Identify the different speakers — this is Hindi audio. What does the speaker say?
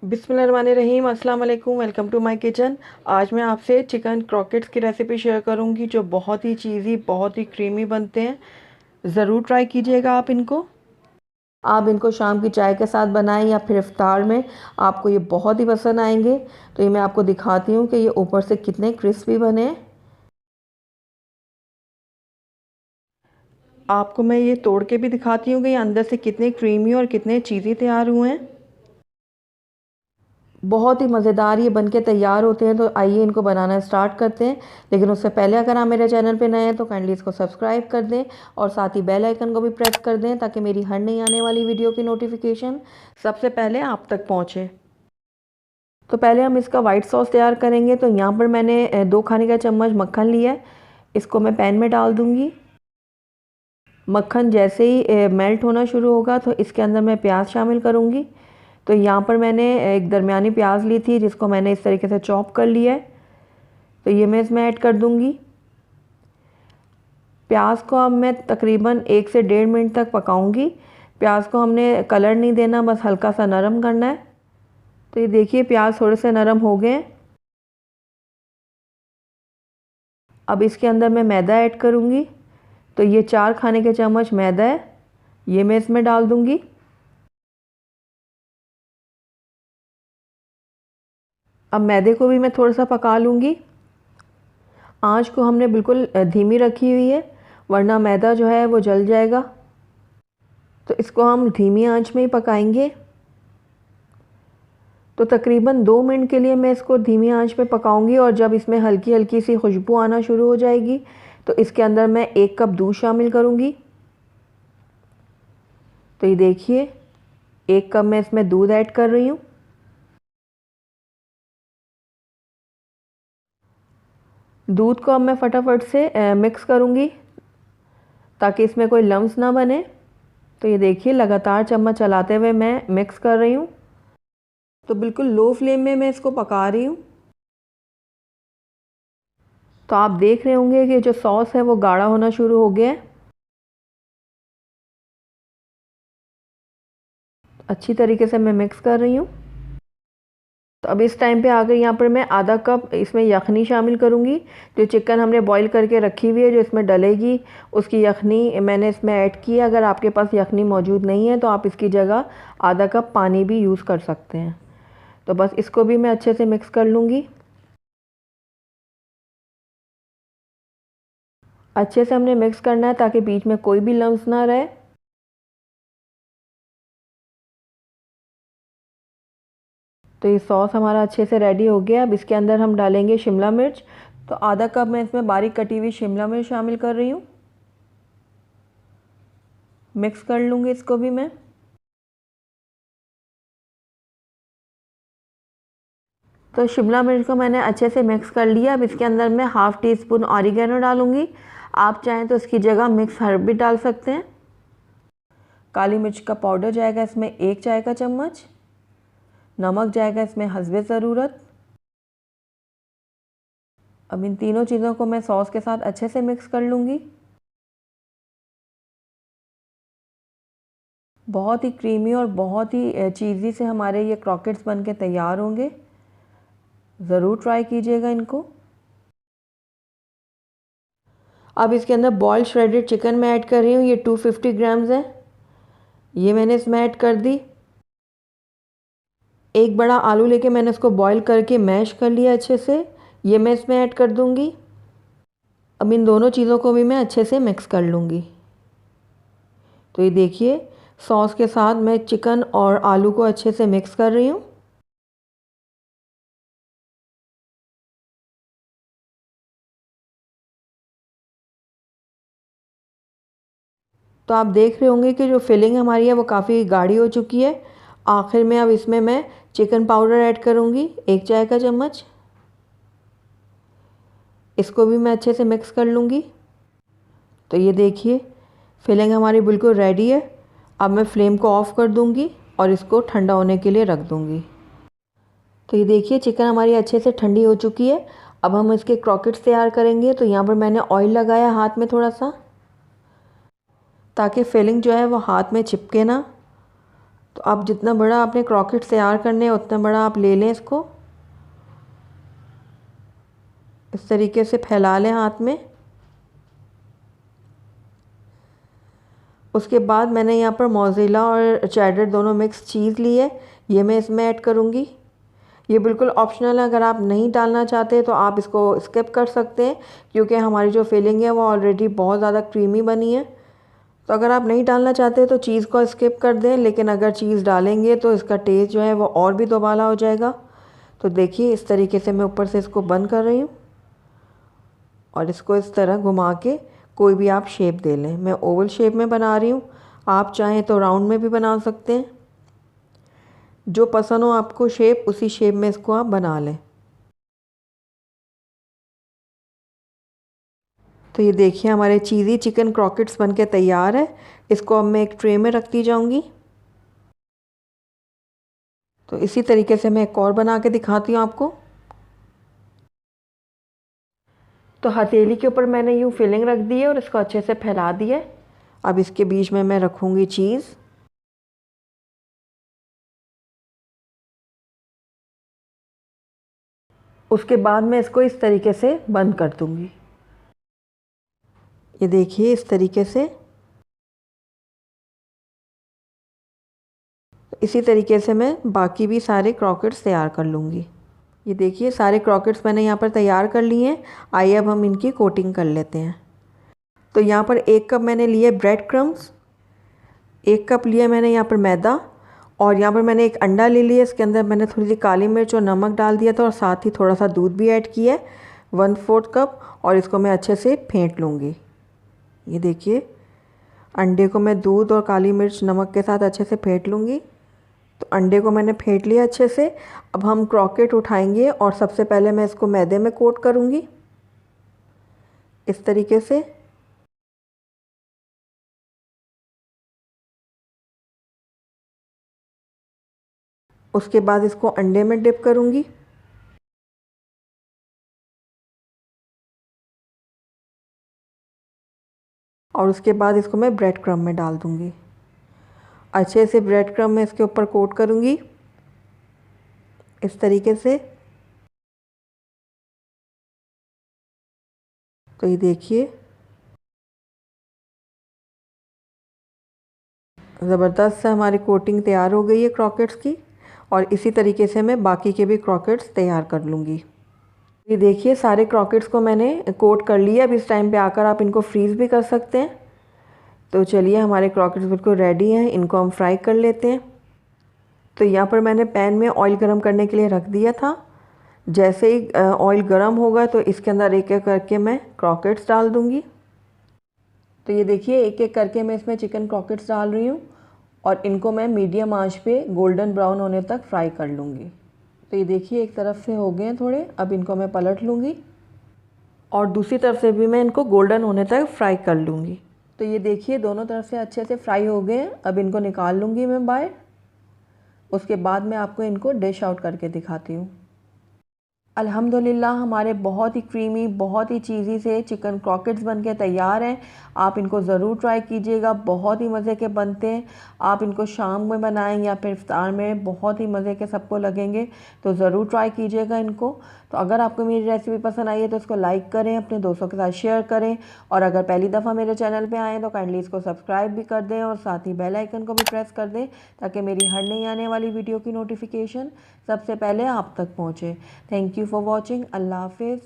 Speaker 1: बिस्मिल्लाहिर्रहमानिर्रहीम, अस्सलाम वालेकुम। Welcome to my kitchen. आज मैं आपसे चिकन क्रॉकेट्स की रेसिपी शेयर करूंगी जो बहुत ही चीज़ी, बहुत ही क्रीमी बनते हैं। ज़रूर ट्राई कीजिएगा आप इनको शाम की चाय के साथ बनाएं या फिर इफ्तार में, आपको ये बहुत ही पसंद आएंगे। तो ये मैं आपको दिखाती हूँ कि ये ऊपर से कितने क्रिस्पी बने हैं। आपको मैं ये तोड़ के भी दिखाती हूँ कि ये अंदर से कितने क्रीमी और कितने चीज़ी तैयार हुए हैं। बहुत ही मज़ेदार ये बनके तैयार होते हैं। तो आइए इनको बनाना स्टार्ट करते हैं। लेकिन उससे पहले अगर आप मेरे चैनल पे नए हैं तो काइंडली इसको सब्सक्राइब कर दें और साथ ही बेल आइकन को भी प्रेस कर दें ताकि मेरी हर नई आने वाली वीडियो की नोटिफिकेशन सबसे पहले आप तक पहुँचे। तो पहले हम इसका वाइट सॉस तैयार करेंगे। तो यहाँ पर मैंने 2 खाने का चम्मच मक्खन लिया है। इसको मैं पैन में डाल दूँगी। मक्खन जैसे ही मेल्ट होना शुरू होगा तो इसके अंदर मैं प्याज शामिल करूँगी। तो यहाँ पर मैंने एक दरमियानी प्याज ली थी जिसको मैंने इस तरीके से चॉप कर लिया है। तो ये मैं इसमें ऐड कर दूँगी। प्याज को अब मैं तकरीबन 1 से 1.5 मिनट तक पकाऊंगी। प्याज को हमने कलर नहीं देना, बस हल्का सा नरम करना है। तो ये देखिए प्याज थोड़े से नरम हो गए हैं। अब इसके अंदर मैं मैदा ऐड करूँगी। तो ये 4 खाने के चम्मच मैदा है, ये मैं इसमें डाल दूँगी। अब मैदे को भी मैं थोड़ा सा पका लूँगी। आंच को हमने बिल्कुल धीमी रखी हुई है वरना मैदा जो है वो जल जाएगा। तो इसको हम धीमी आंच में ही पकाएंगे। तो तकरीबन 2 मिनट के लिए मैं इसको धीमी आंच पे पकाऊंगी और जब इसमें हल्की हल्की सी खुशबू आना शुरू हो जाएगी तो इसके अंदर मैं 1 कप दूध शामिल करूंगी। तो ये देखिए 1 कप मैं इसमें दूध ऐड कर रही हूँ। दूध को अब मैं फटाफट से मिक्स करूँगी ताकि इसमें कोई लम्स ना बने। तो ये देखिए लगातार चम्मच चलाते हुए मैं मिक्स कर रही हूँ। तो बिल्कुल लो फ्लेम में मैं इसको पका रही हूँ। तो आप देख रहे होंगे कि जो सॉस है वो गाढ़ा होना शुरू हो गया है। अच्छी तरीके से मैं मिक्स कर रही हूँ। तो अब इस टाइम पे आकर यहाँ पर मैं आधा कप इसमें यखनी शामिल करूँगी। जो चिकन हमने बॉईल करके रखी हुई है जो इसमें डलेगी, उसकी यखनी मैंने इसमें ऐड की है। अगर आपके पास यखनी मौजूद नहीं है तो आप इसकी जगह आधा कप पानी भी यूज़ कर सकते हैं। तो बस इसको भी मैं अच्छे से मिक्स कर लूँगी। अच्छे से हमने मिक्स करना है ताकि बीच में कोई भी लम्स ना रहे। तो ये सॉस हमारा अच्छे से रेडी हो गया। अब इसके अंदर हम डालेंगे शिमला मिर्च। तो आधा कप मैं इसमें बारीक कटी हुई शिमला मिर्च शामिल कर रही हूँ। मिक्स कर लूँगी इसको भी मैं। तो शिमला मिर्च को मैंने अच्छे से मिक्स कर लिया। अब इसके अंदर मैं हाफ़ टी स्पून ऑरिगेनो डालूँगी। आप चाहें तो इसकी जगह मिक्स हर्ब भी डाल सकते हैं। काली मिर्च का पाउडर जाएगा इसमें 1 चाय का चम्मच। नमक जाएगा इसमें हस्बे ज़रूरत। अब इन तीनों चीज़ों को मैं सॉस के साथ अच्छे से मिक्स कर लूँगी। बहुत ही क्रीमी और बहुत ही चीज़ी से हमारे ये क्रॉकेट्स बन के तैयार होंगे। ज़रूर ट्राई कीजिएगा इनको। अब इसके अंदर बॉइल्ड श्रेडेड चिकन मैं ऐड कर रही हूँ। ये 250 ग्राम्स है, ये मैंने इसमें ऐड कर दी। एक बड़ा आलू लेके मैंने उसको बॉईल करके मैश कर लिया अच्छे से, ये मैं इसमें ऐड कर दूँगी। अब इन दोनों चीज़ों को भी मैं अच्छे से मिक्स कर लूँगी। तो ये देखिए सॉस के साथ मैं चिकन और आलू को अच्छे से मिक्स कर रही हूँ। तो आप देख रहे होंगे कि जो फिलिंग हमारी है वो काफ़ी गाढ़ी हो चुकी है। आखिर में अब इसमें मैं चिकन पाउडर ऐड करूँगी 1 चाय का चम्मच। इसको भी मैं अच्छे से मिक्स कर लूँगी। तो ये देखिए फिलिंग हमारी बिल्कुल रेडी है। अब मैं फ्लेम को ऑफ़ कर दूँगी और इसको ठंडा होने के लिए रख दूँगी। तो ये देखिए चिकन हमारी अच्छे से ठंडी हो चुकी है। अब हम इसके क्रॉकेट्स तैयार करेंगे। तो यहाँ पर मैंने ऑयल लगाया हाथ में थोड़ा सा, ताकि फिलिंग जो है वो हाथ में चिपके ना। तो आप जितना बड़ा आपने क्रॉकेट तैयार करने हैं उतना बड़ा आप ले लें। इसको इस तरीके से फैला लें हाथ में। उसके बाद मैंने यहाँ पर मोज़रेला और चेडर दोनों मिक्स चीज़ ली है, ये मैं इसमें ऐड करूँगी। ये बिल्कुल ऑप्शनल है, अगर आप नहीं डालना चाहते तो आप इसको स्किप कर सकते हैं, क्योंकि हमारी जो फिलिंग है वो ऑलरेडी बहुत ज़्यादा क्रीमी बनी है। तो अगर आप नहीं डालना चाहते तो चीज़ को स्किप कर दें, लेकिन अगर चीज़ डालेंगे तो इसका टेस्ट जो है वो और भी दोबाला हो जाएगा। तो देखिए इस तरीके से मैं ऊपर से इसको बंद कर रही हूँ और इसको इस तरह घुमा के कोई भी आप शेप दे लें। मैं ओवल शेप में बना रही हूँ, आप चाहें तो राउंड में भी बना सकते हैं। जो पसंद हो आपको शेप, उसी शेप में इसको आप बना लें। तो ये देखिए हमारे चीज़ी चिकन क्रॉकेट्स बनके तैयार है। इसको अब मैं एक ट्रे में रखती जाऊंगी। तो इसी तरीके से मैं एक और बना के दिखाती हूँ आपको। तो हथेली के ऊपर मैंने यूँ फिलिंग रख दी है और इसको अच्छे से फैला दिया है। अब इसके बीच में मैं रखूँगी चीज़। उसके बाद मैं इसको इस तरीके से बंद कर दूँगी। ये देखिए इस तरीके से। इसी तरीके से मैं बाकी भी सारे क्रॉकेट्स तैयार कर लूँगी। ये देखिए सारे क्रॉकेट्स मैंने यहाँ पर तैयार कर लिए हैं। आइए अब हम इनकी कोटिंग कर लेते हैं। तो यहाँ पर 1 कप मैंने लिए ब्रेड क्रम्स, 1 कप लिया मैंने यहाँ पर मैदा, और यहाँ पर मैंने एक अंडा ले लिया। इसके अंदर मैंने थोड़ी सी काली मिर्च और नमक डाल दिया था और साथ ही थोड़ा सा दूध भी ऐड किया है, 1/4 कप। और इसको मैं अच्छे से फेंट लूँगी। ये देखिए अंडे को मैं दूध और काली मिर्च नमक के साथ अच्छे से फेंट लूँगी। तो अंडे को मैंने फेंट लिया अच्छे से। अब हम क्रॉकेट उठाएंगे और सबसे पहले मैं इसको मैदे में कोट करूँगी इस तरीके से। उसके बाद इसको अंडे में डिप करूँगी। और उसके बाद इसको मैं ब्रेड क्रम्ब में डाल दूँगी। अच्छे से ब्रेड क्रम्ब में इसके ऊपर कोट करूँगी इस तरीके से। तो ये देखिए ज़बरदस्त से हमारी कोटिंग तैयार हो गई है क्रॉकेट्स की। और इसी तरीके से मैं बाकी के भी क्रॉकेट्स तैयार कर लूँगी। ये देखिए सारे क्रॉकेट्स को मैंने कोट कर लिया। अब इस टाइम पे आकर आप इनको फ्रीज़ भी कर सकते हैं। तो चलिए हमारे क्रॉकेट्स बिल्कुल रेडी हैं, इनको हम फ्राई कर लेते हैं। तो यहाँ पर मैंने पैन में ऑयल गरम करने के लिए रख दिया था। जैसे ही ऑयल गरम होगा तो इसके अंदर एक एक करके मैं क्रॉकेट्स डाल दूँगी। तो ये देखिए एक एक करके मैं इसमें चिकन क्रॉकेट्स डाल रही हूँ और इनको मैं मीडियम आंच पे गोल्डन ब्राउन होने तक फ्राई कर लूँगी। तो ये देखिए एक तरफ से हो गए हैं थोड़े, अब इनको मैं पलट लूँगी और दूसरी तरफ से भी मैं इनको गोल्डन होने तक फ्राई कर लूँगी। तो ये देखिए दोनों तरफ से अच्छे से फ्राई हो गए हैं। अब इनको निकाल लूँगी मैं बाहर। उसके बाद मैं आपको इनको डिश आउट करके दिखाती हूँ। अल्हम्दुलिल्लाह हमारे बहुत ही क्रीमी, बहुत ही चीज़ी से चिकन क्रॉकेट्स बनके तैयार हैं। आप इनको ज़रूर ट्राई कीजिएगा, बहुत ही मज़े के बनते हैं। आप इनको शाम में बनाएं या फिर इफ्तार में, बहुत ही मज़े के सबको लगेंगे। तो ज़रूर ट्राई कीजिएगा इनको। तो अगर आपको मेरी रेसिपी पसंद आई है तो इसको लाइक करें, अपने दोस्तों के साथ शेयर करें, और अगर पहली दफ़ा मेरे चैनल पे आएँ तो काइंडली इसको सब्सक्राइब भी कर दें और साथ ही बेल आइकन को भी प्रेस कर दें, ताकि मेरी हर नई आने वाली वीडियो की नोटिफिकेशन सबसे पहले आप तक पहुँचे। Thank you for watching. अल्लाह हाफिज़।